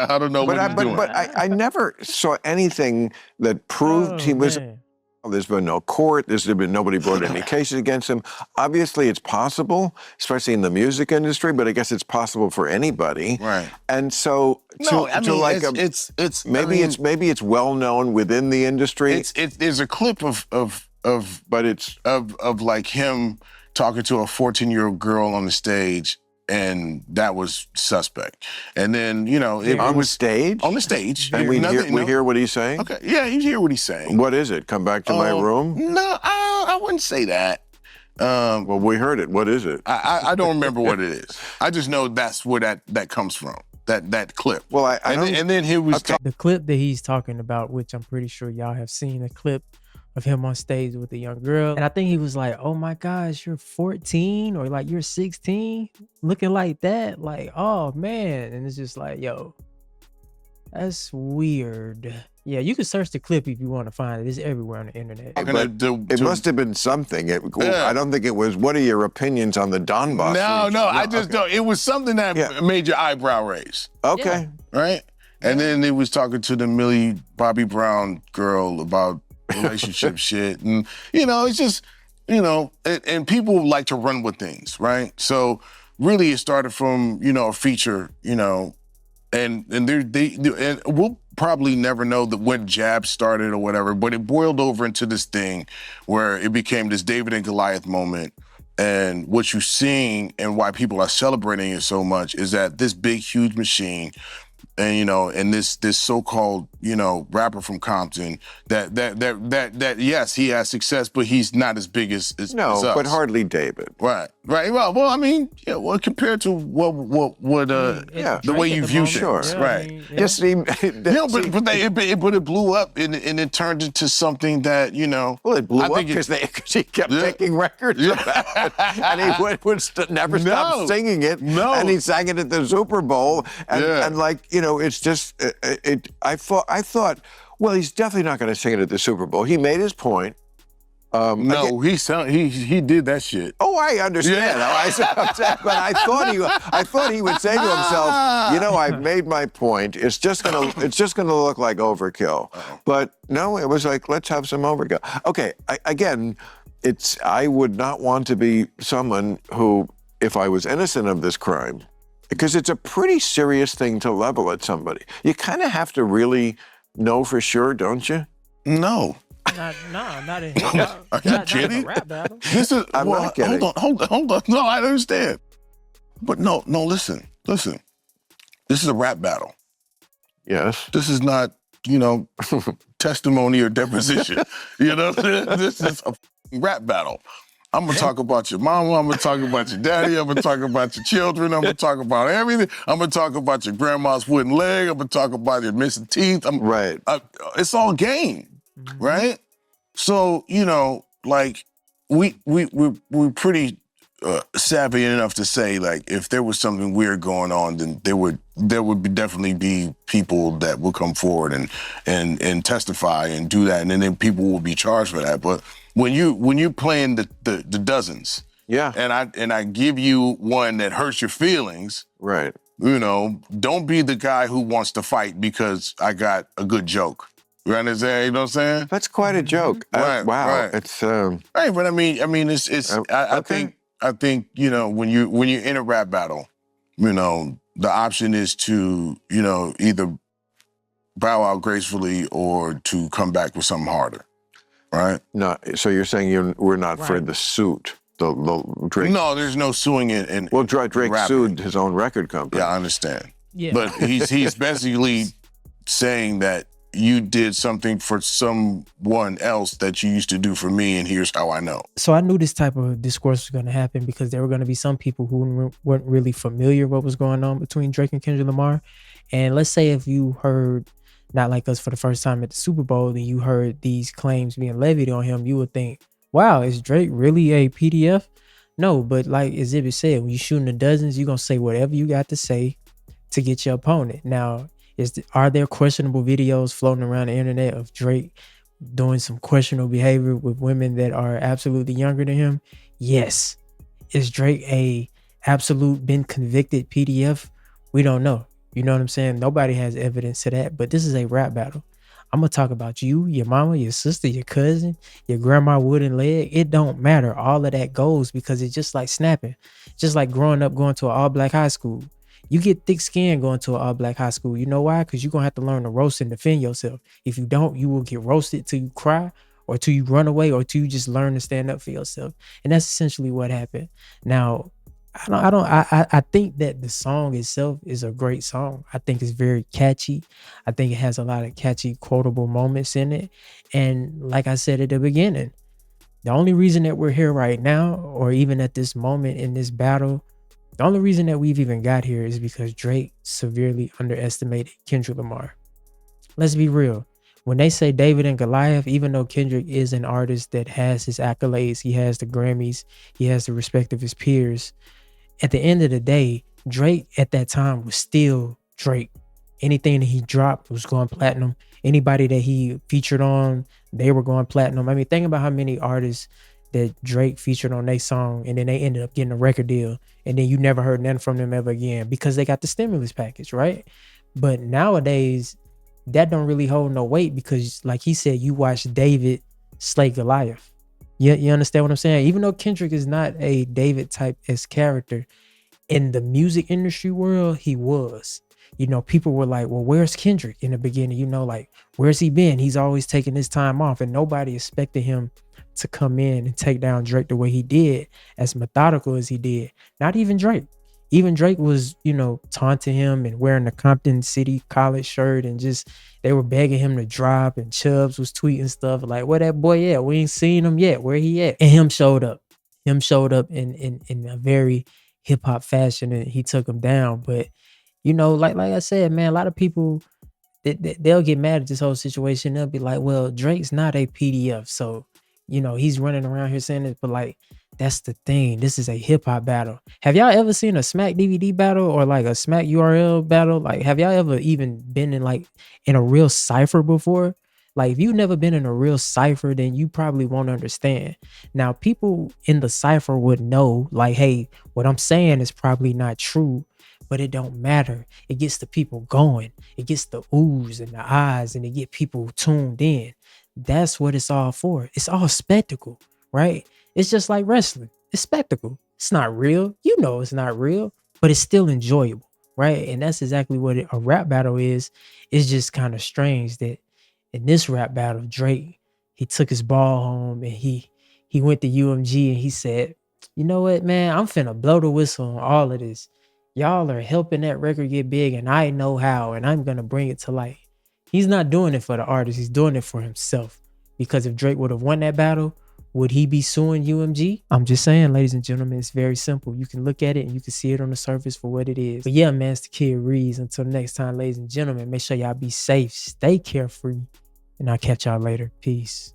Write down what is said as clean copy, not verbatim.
I don't know what he's doing. But I never saw anything that proved he was. Man. There's been no court. There's been nobody brought any cases against him. Obviously, it's possible, especially in the music industry. But I guess it's possible for anybody. Right. And so, maybe it's well known within the industry. There's a clip of like him talking to a 14-year-old girl on the stage. And that was suspect. And then, you know, it on was the stage? On the stage. And we hear what he's saying? Okay, yeah, you hear what he's saying. What is it? Come back to my room? No, I wouldn't say that. Well, we heard it. What is it? I don't remember what it is. I just know that's where that comes from, that clip. Well, and then he was... The clip that he's talking about, which I'm pretty sure y'all have seen, a clip of him on stage with a young girl. And I think he was like, oh my gosh, you're 14 or like you're 16 looking like that. Like, oh man. And it's just like, yo, that's weird. Yeah, you can search the clip if you want to find it. It's everywhere on the internet. It must have been something. I don't think it was, what are your opinions on the Donbass region? No, I just don't. It was something that made your eyebrow raise. Okay. Yeah. Right? And then he was talking to the Millie Bobby Brown girl about relationship shit. And, you know, it's just, you know, and people like to run with things, right? So really it started from, you know, a feature, you know, and we'll probably never know when Jab started or whatever, but it boiled over into this thing where it became this David and Goliath moment. And what you're seeing and why people are celebrating it so much is that this big, huge machine, and you know, and this so-called, you know, rapper from Compton, that yes, he has success, but he's not as big as us. But hardly David. Right. Well, I mean, yeah. Well, compared to the way you view things, right? Just but it blew up and it turned into something that, you know. Well, it blew up because he kept making records about it, and he would never stop singing it. And he sang it at the Super Bowl, and like, you know, it's just I thought, well, he's definitely not going to sing it at the Super Bowl. He made his point. He did that shit. Oh, I understand. Yeah. But I thought he would say to himself, you know, I've made my point. It's just gonna look like overkill. But no, it was like, let's have some overkill. Okay, I would not want to be someone who, if I was innocent of this crime, because it's a pretty serious thing to level at somebody. You kind of have to really know for sure, don't you? No. Not in Are you kidding? Rap battle. This is, I'm not kidding. Hold on. No, I understand. But no, listen. This is a rap battle. Yes. This is not, you know, testimony or deposition. You know, this is a rap battle. I'm going to talk about your mama, I'm going to talk about your daddy, I'm going to talk about your children, I'm going to talk about everything. I'm going to talk about your grandma's wooden leg, I'm going to talk about your missing teeth. Right. It's all game, right? So, you know, like, we're pretty savvy enough to say, like, if there was something weird going on, then there would definitely be people that would come forward and testify and do that, and then people will be charged for that. But when you playing the dozens, and I give you one that hurts your feelings, right? You know, don't be the guy who wants to fight because I got a good joke. You understand? You know what I'm saying? That's quite a joke. Right. Wow. Right. It's right, but I mean, it's. I think you know, when you're in a rap battle, you know, the option is to, you know, either bow out gracefully or to come back with something harder. Right? No, so you're saying we're not for the suit. The Drake. No, there's no suing it. Well, Drake sued his own record company. Yeah, I understand. Yeah. But he's basically saying that you did something for someone else that you used to do for me, and here's how I know. So I knew this type of discourse was going to happen because there were going to be some people who weren't really familiar what was going on between Drake and Kendrick Lamar. And let's say if you heard Not Like Us for the first time at the Super Bowl, and you heard these claims being levied on him, you would think, wow, is Drake really a PDF? No, but like Xzibit said, when you're shooting the dozens, you're going to say whatever you got to say to get your opponent. Now, are there questionable videos floating around the internet of Drake doing some questionable behavior with women that are absolutely younger than him? Yes. Is Drake a absolute been convicted PDF? We don't know. You know what I'm saying? Nobody has evidence to that, but this is a rap battle. I'm gonna talk about you, your mama, your sister, your cousin, your grandma wooden leg. It don't matter. All of that goes because it's just like snapping. Just like growing up going to an all black high school. You get thick skin going to an all black high school. You know why? Because you're gonna have to learn to roast and defend yourself. If you don't, you will get roasted till you cry, or till you run away, or till you just learn to stand up for yourself. And that's essentially what happened. Now, I think that the song itself is a great song. I think it's very catchy. I think it has a lot of catchy quotable moments in it. And like I said at the beginning, the only reason that we're here right now, or even at this moment in this battle, the only reason that we've even got here is because Drake severely underestimated Kendrick Lamar. Let's be real. When they say David and Goliath, even though Kendrick is an artist that has his accolades, he has the Grammys, he has the respect of his peers, at the end of the day, Drake at that time was still Drake. Anything that he dropped was going platinum. Anybody that he featured on, they were going platinum. I mean, think about how many artists that Drake featured on their song and then they ended up getting a record deal and then you never heard nothing from them ever again because they got the stimulus package, right? But nowadays, that don't really hold no weight because like he said, you watch David slay Goliath. You understand what I'm saying? Even though Kendrick is not a David type as character, in the music industry world, he was. You know, people were like, well, where's Kendrick in the beginning? You know, like, where's he been? He's always taking his time off and nobody expected him to come in and take down Drake the way he did, as methodical as he did. Not even Drake. Even Drake was, you know, taunting him and wearing the Compton City College shirt and just, they were begging him to drop, and Chubbs was tweeting stuff like, where that boy at? We ain't seen him yet. Where he at? And him showed up. Him showed up in a very hip hop fashion and he took him down. But, you know, like I said, man, a lot of people, they'll get mad at this whole situation. They'll be like, well, Drake's not a PDF. So, you know, he's running around here saying this, but like, that's the thing. This is a hip hop battle. Have y'all ever seen a Smack DVD battle or like a Smack URL battle? Like, have y'all ever even been in a real cipher before? Like, if you've never been in a real cipher, then you probably won't understand. Now, people in the cipher would know, like, hey, what I'm saying is probably not true, but it don't matter. It gets the people going. It gets the oohs and the ahs, and it get people tuned in. That's what it's all for. It's all spectacle, right? It's just like wrestling. It's spectacle. It's not real. You know it's not real, but it's still enjoyable, right? And that's exactly what a rap battle is. It's just kind of strange that in this rap battle, Drake, he took his ball home and he went to UMG and he said, you know what, man, I'm finna blow the whistle on all of this. Y'all are helping that record get big and I know how, and I'm gonna bring it to light. He's not doing it for the artist. He's doing it for himself. Because if Drake would have won that battle, would he be suing UMG? I'm just saying, ladies and gentlemen, it's very simple. You can look at it and you can see it on the surface for what it is. But yeah, man, it's the kid Ríez. Until next time, ladies and gentlemen, make sure y'all be safe, stay carefree, and I'll catch y'all later. Peace.